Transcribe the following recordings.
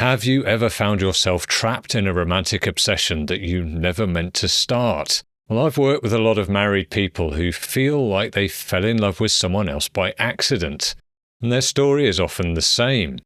Have you ever found yourself trapped in a romantic obsession that you never meant to start? Well, I've worked with a lot of married people who feel like they fell in love with someone else by accident, and their story is often the same.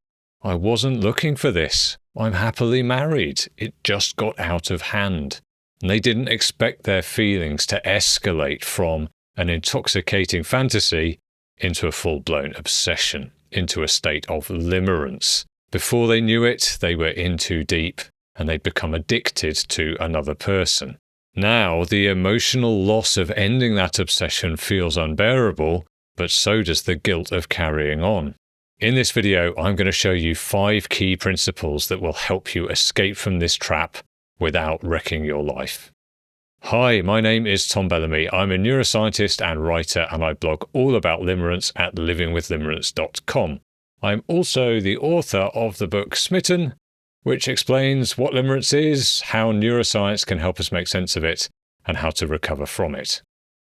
I wasn't looking for this. I'm happily married. It just got out of hand. And they didn't expect their feelings to escalate from an intoxicating fantasy into a full-blown obsession, into a state of limerence. Before they knew it, they were in too deep, and they'd become addicted to another person. Now, the emotional loss of ending that obsession feels unbearable, but so does the guilt of carrying on. In this video, I'm going to show you 5 key principles that will help you escape from this trap without wrecking your life. Hi, my name is Tom Bellamy. I'm a neuroscientist and writer, and I blog all about limerence at livingwithlimerence.com. I'm also the author of the book Smitten, which explains what limerence is, how neuroscience can help us make sense of it, and how to recover from it.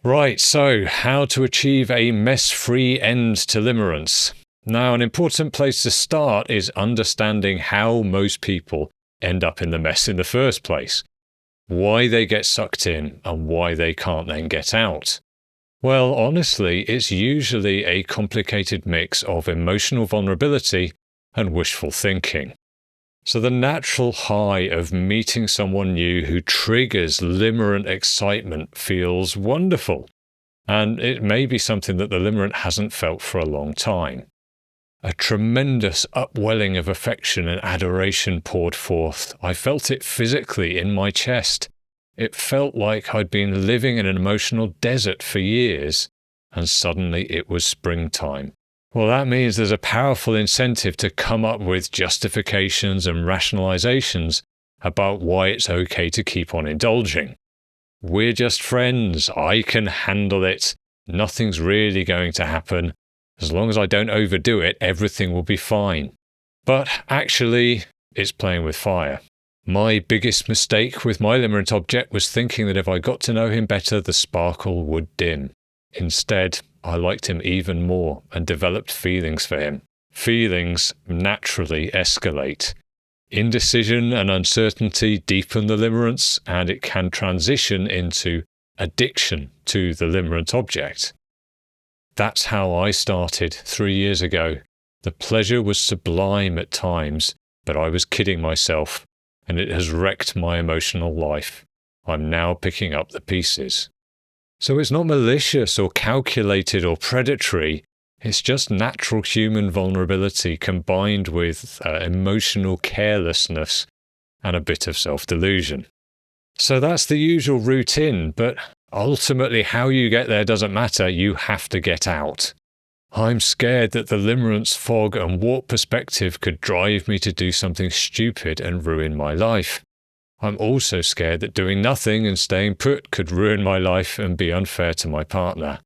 Right, so how to achieve a mess-free end to limerence. Now, an important place to start is understanding how most people end up in the mess in the first place, why they get sucked in, and why they can't then get out. Well, honestly, it's usually a complicated mix of emotional vulnerability and wishful thinking. So the natural high of meeting someone new who triggers limerent excitement feels wonderful, and it may be something that the limerent hasn't felt for a long time. A tremendous upwelling of affection and adoration poured forth. I felt it physically in my chest. It felt like I'd been living in an emotional desert for years, and suddenly it was springtime. Well, that means there's a powerful incentive to come up with justifications and rationalizations about why it's okay to keep on indulging. We're just friends. I can handle it. Nothing's really going to happen. As long as I don't overdo it, everything will be fine. But actually, it's playing with fire. My biggest mistake with my limerent object was thinking that if I got to know him better, the sparkle would dim. Instead, I liked him even more and developed feelings for him. Feelings naturally escalate. Indecision and uncertainty deepen the limerence, and it can transition into addiction to the limerent object. That's how I started 3 years ago. The pleasure was sublime at times, but I was kidding myself, and it has wrecked my emotional life. I'm now picking up the pieces. So it's not malicious or calculated or predatory. It's just natural human vulnerability combined with emotional carelessness and a bit of self-delusion. So that's the usual route in, but ultimately how you get there doesn't matter. You have to get out. I'm scared that the limerence fog and warped perspective could drive me to do something stupid and ruin my life. I'm also scared that doing nothing and staying put could ruin my life and be unfair to my partner.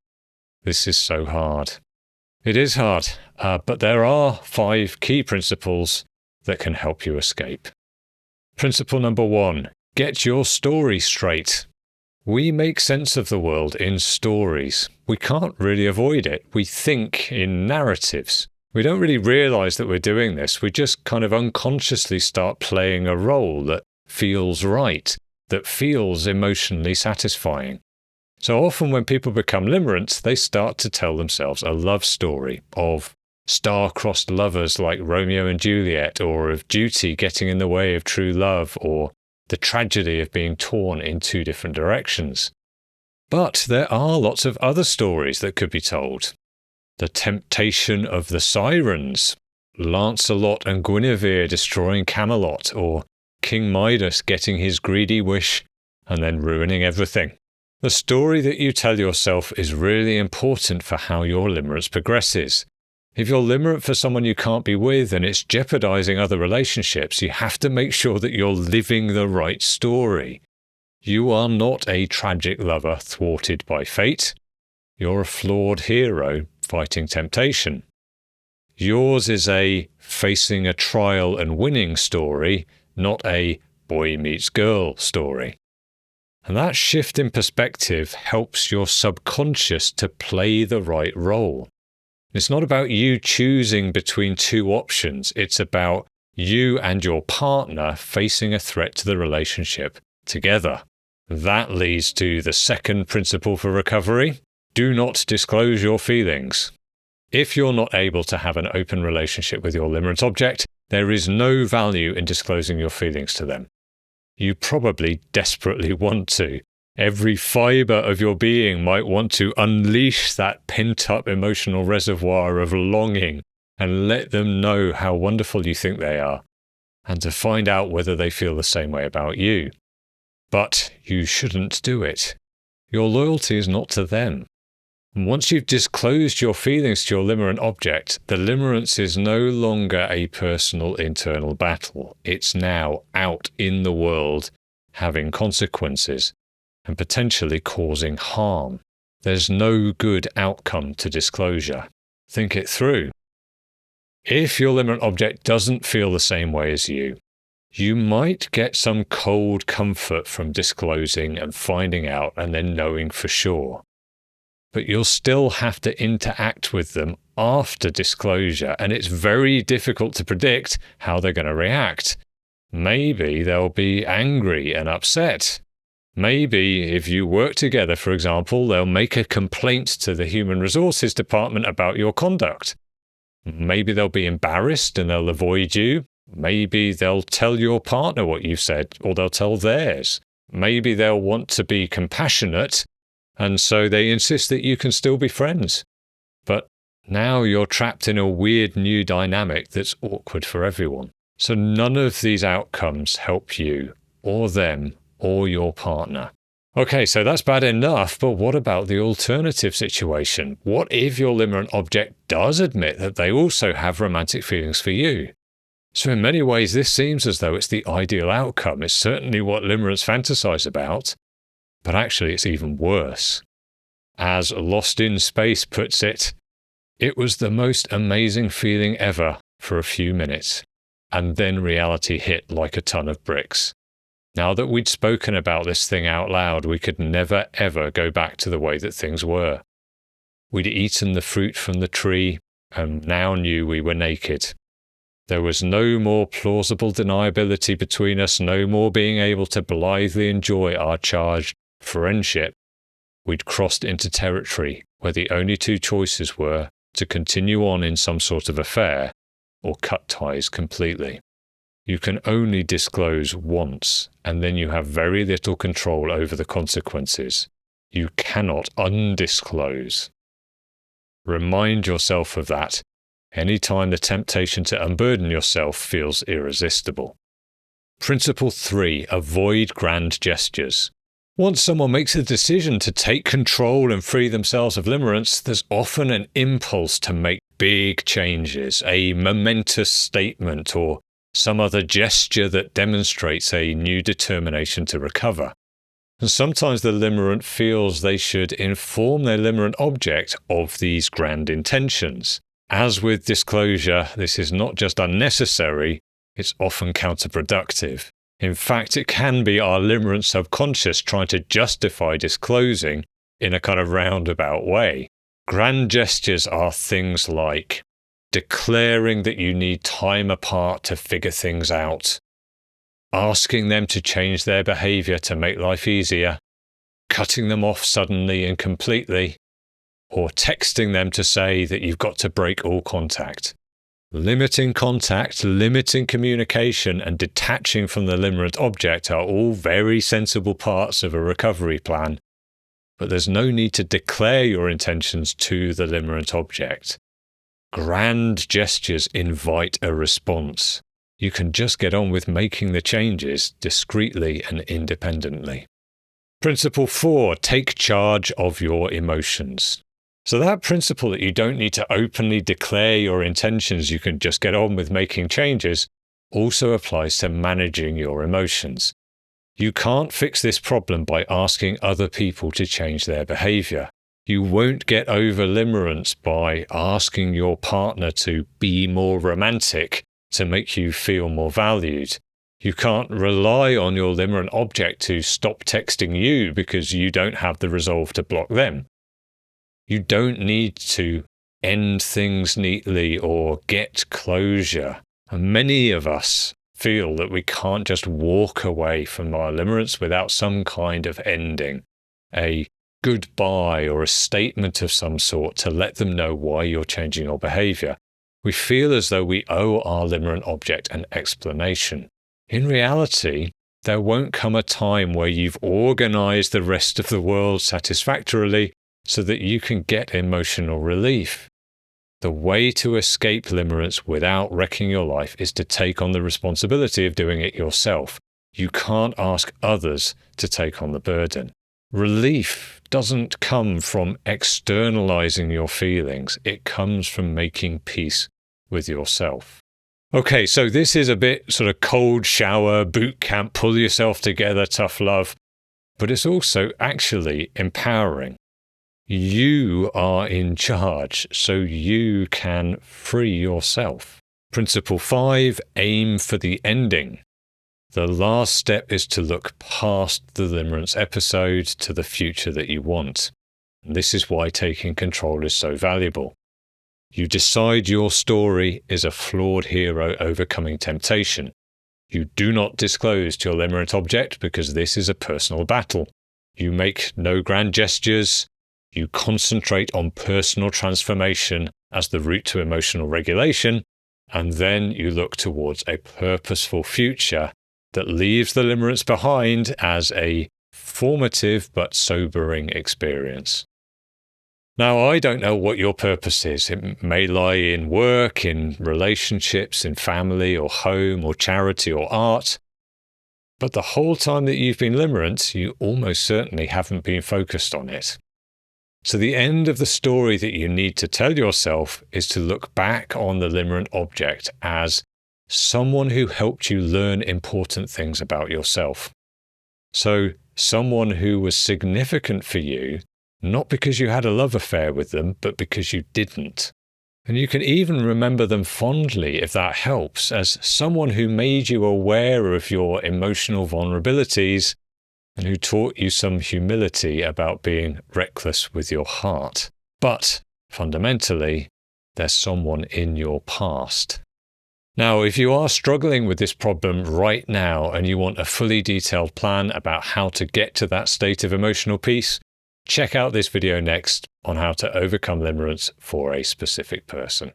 This is so hard. It is hard, but there are 5 key principles that can help you escape. Principle number 1, get your story straight. We make sense of the world in stories. We can't really avoid it. We think in narratives. We don't really realize that we're doing this. We just kind of unconsciously start playing a role that feels right, that feels emotionally satisfying. So often when people become limerent, they start to tell themselves a love story of star-crossed lovers like Romeo and Juliet, or of duty getting in the way of true love, or the tragedy of being torn in 2 different directions. But there are lots of other stories that could be told. The temptation of the sirens, Lancelot and Guinevere destroying Camelot, or King Midas getting his greedy wish and then ruining everything. The story that you tell yourself is really important for how your limerence progresses. If you're limerent for someone you can't be with and it's jeopardizing other relationships, you have to make sure that you're living the right story. You are not a tragic lover thwarted by fate. You're a flawed hero fighting temptation. Yours is a facing a trial and winning story, not a boy meets girl story. And that shift in perspective helps your subconscious to play the right role. It's not about you choosing between 2 options. It's about You and your partner facing a threat to the relationship together. That leads to the second principle for recovery. Do not disclose your feelings. If you're not able to have an open relationship with your limerence object, there is no value in disclosing your feelings to them. You probably desperately want to. Every fiber of your being might want to unleash that pent-up emotional reservoir of longing and let them know how wonderful you think they are, and to find out whether they feel the same way about you. But you shouldn't do it. Your loyalty is not to them. And once you've disclosed your feelings to your limerent object, the limerence is no longer a personal internal battle. It's now out in the world, having consequences, and potentially causing harm. There's no good outcome to disclosure. Think it through. If your limerent object doesn't feel the same way as you might get some cold comfort from disclosing and finding out and then knowing for sure. But you'll still have to interact with them after disclosure, and it's very difficult to predict how they're going to react. Maybe they'll be angry and upset. Maybe if you work together, for example, they'll make a complaint to the Human Resources Department about your conduct. Maybe they'll be embarrassed and they'll avoid you. Maybe they'll tell your partner what you've said, or they'll tell theirs. Maybe they'll want to be compassionate, and so they insist that you can still be friends. But now you're trapped in a weird new dynamic that's awkward for everyone. So none of these outcomes help you, or them, or your partner. Okay, so that's bad enough, but what about the alternative situation? What if your limerent object does admit that they also have romantic feelings for you? So in many ways, this seems as though it's the ideal outcome. It's certainly what limerents fantasize about, but actually it's even worse. As Lost in Space puts it, it was the most amazing feeling ever for a few minutes, and then reality hit like a ton of bricks. Now that we'd spoken about this thing out loud, we could never ever go back to the way that things were. We'd eaten the fruit from the tree and now knew we were naked. There was no more plausible deniability between us, no more being able to blithely enjoy our charged friendship. We'd crossed into territory where the only two choices were to continue on in some sort of affair or cut ties completely. You can only disclose once, and then you have very little control over the consequences. You cannot undisclose. Remind yourself of that anytime the temptation to unburden yourself feels irresistible. Principle 3. Avoid grand gestures. Once someone makes a decision to take control and free themselves of limerence, there's often an impulse to make big changes, a momentous statement, or some other gesture that demonstrates a new determination to recover. And sometimes the limerent feels they should inform their limerent object of these grand intentions. As with disclosure, this is not just unnecessary, it's often counterproductive. In fact, it can be our limerent subconscious trying to justify disclosing in a kind of roundabout way. Grand gestures are things like declaring that you need time apart to figure things out, asking them to change their behavior to make life easier, cutting them off suddenly and completely, or texting them to say that you've got to break all contact. Limiting contact, limiting communication, and detaching from the limerent object are all very sensible parts of a recovery plan, but there's no need to declare your intentions to the limerent object. Grand gestures invite a response. You can just get on with making the changes discreetly and independently. Principle 4. Take charge of your emotions. So that principle that you don't need to openly declare your intentions, you can just get on with making changes, also applies to managing your emotions. You can't fix this problem by asking other people to change their behavior. You won't get over limerence by asking your partner to be more romantic to make you feel more valued. You can't rely on your limerent object to stop texting you because you don't have the resolve to block them. You don't need to end things neatly or get closure. And many of us feel that we can't just walk away from our limerence without some kind of ending, a goodbye or a statement of some sort to let them know why you're changing your behavior. We feel as though we owe our limerent object an explanation. In reality, there won't come a time where you've organized the rest of the world satisfactorily so that you can get emotional relief. The way to escape limerence without wrecking your life is to take on the responsibility of doing it yourself. You can't ask others to take on the burden. Relief doesn't come from externalizing your feelings. It comes from making peace with yourself. Okay, so this is a bit sort of cold shower, boot camp, pull yourself together, tough love, but it's also actually empowering. You are in charge, so you can free yourself. Principle 5, aim for the ending. The last step is to look past the limerence episode to the future that you want. And this is why taking control is so valuable. You decide your story is a flawed hero overcoming temptation. You do not disclose to your limerent object because this is a personal battle. You make no grand gestures. You concentrate on personal transformation as the route to emotional regulation, and then you look towards a purposeful future that leaves the limerence behind as a formative but sobering experience. Now, I don't know what your purpose is. It may lie in work, in relationships, in family or home or charity or art. But the whole time that you've been limerent, you almost certainly haven't been focused on it. So the end of the story that you need to tell yourself is to look back on the limerent object as someone who helped you learn important things about yourself. So someone who was significant for you, not because you had a love affair with them, but because you didn't. And you can even remember them fondly, if that helps, as someone who made you aware of your emotional vulnerabilities and who taught you some humility about being reckless with your heart. But fundamentally, they're someone in your past. Now, if you are struggling with this problem right now and you want a fully detailed plan about how to get to that state of emotional peace, check out this video next on how to overcome limerence for a specific person.